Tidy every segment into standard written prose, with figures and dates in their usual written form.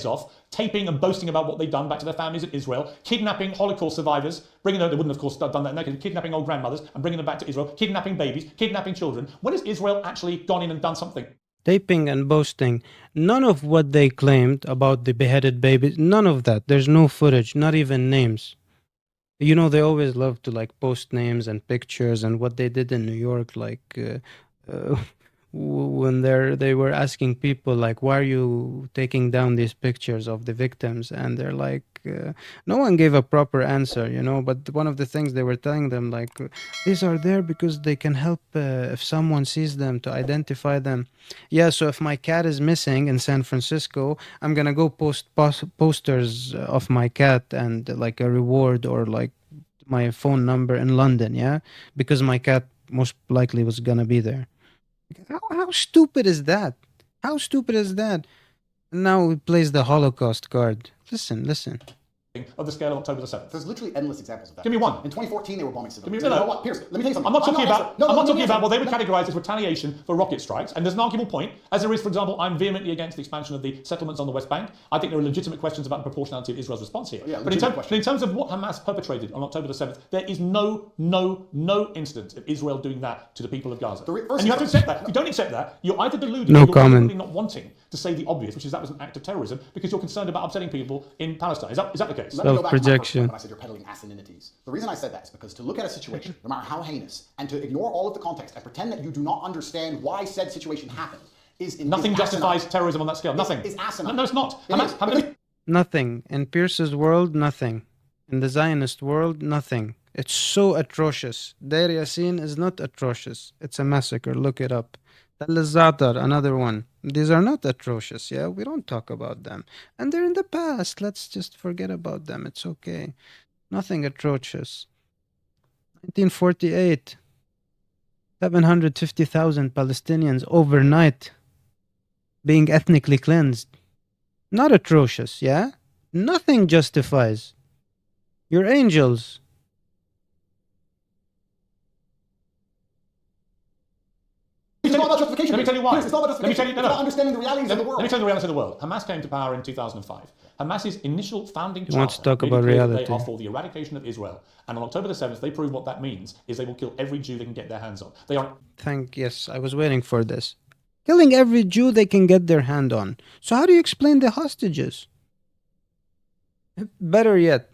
off, taping and boasting about what they've done back to their families in Israel, kidnapping Holocaust survivors, bringing them, they wouldn't of course have done that naked, kidnapping old grandmothers and bringing them back to Israel, kidnapping babies, kidnapping children. When has Israel actually gone in and done something? Taping and boasting. None of what they claimed about the beheaded babies, none of that. There's no footage, not even names. You know, they always love to like post names and pictures, and what they did in New York, like when they were asking people like, why are you taking down these pictures of the victims, and they're like, no one gave a proper answer, you know. But one of the things they were telling them, like, these are there because they can help if someone sees them, to identify them. Yeah, so if my cat is missing in San Francisco, I'm gonna go post posters of my cat and like a reward, or like my phone number in London, yeah, because my cat most likely was gonna be there. How stupid is that? How stupid is that? Now he plays the Holocaust card. Listen. Of the scale of October the 7th. There's literally endless examples of that. Give me one. In 2014, they were bombing civilians. Give me, You know what, Piers, let me tell you something. I'm not talking about what they would categorize as retaliation for rocket strikes, and there's an arguable point, as there is, for example, I'm vehemently against the expansion of the settlements on the West Bank. I think there are legitimate questions about the proportionality of Israel's response here. Yeah, but in terms of what Hamas perpetrated on October the 7th, there is no instance of Israel doing that to the people of Gaza. And you have to accept that. If you don't accept that, you're either deluded or you're really not wanting to say the obvious, which is that was an act of terrorism, because you're concerned about upsetting people in Palestine. Is that the case? Self-projection. When I said you're peddling asininities. The reason I said that is because to look at a situation, no matter how heinous, and to ignore all of the context and pretend that you do not understand why said situation happened nothing justifies terrorism on that scale. Nothing. Is asinine. No, it's not. Nothing. In Pierce's world, nothing. In the Zionist world, nothing. It's so atrocious. Deir Yassin is not atrocious. It's a massacre. Look it up. Tal al-Zatar, another one. These are not atrocious, yeah? We don't talk about them. And they're in the past. Let's just forget about them. It's okay. Nothing atrocious. 1948. 750,000 Palestinians overnight being ethnically cleansed. Not atrocious, yeah? Nothing justifies. You're angels. It's not about justification. Let me tell you why. It's not about justification. It's about understanding the realities of the world. Let me tell you the reality of the world. Hamas came to power in 2005. Hamas's initial founding charter wants to talk about reality. They are for the eradication of Israel. And on October the 7th, they prove what that means is they will kill every Jew they can get their hands on. They are... Yes, I was waiting for this. Killing every Jew they can get their hand on. So how do you explain the hostages? Better yet.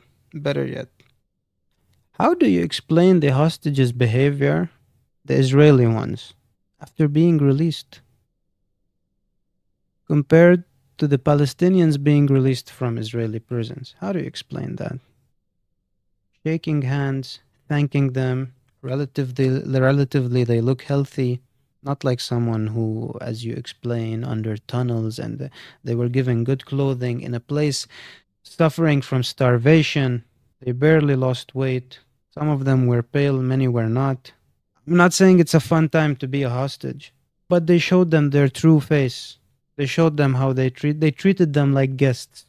How do you explain the hostages' behavior, the Israeli ones, after being released, compared to the Palestinians being released from Israeli prisons? How do you explain that? Shaking hands, thanking them, relatively they look healthy, not like someone who, as you explain, under tunnels, and they were given good clothing in a place suffering from starvation. They barely lost weight. Some of them were pale, many were not. I'm not saying it's a fun time to be a hostage, but they showed them their true face. They showed them how they treated them like guests.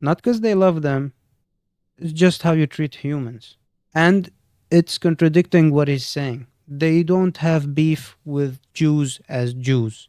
Not because they love them, it's just how you treat humans. And it's contradicting what he's saying. They don't have beef with Jews as Jews.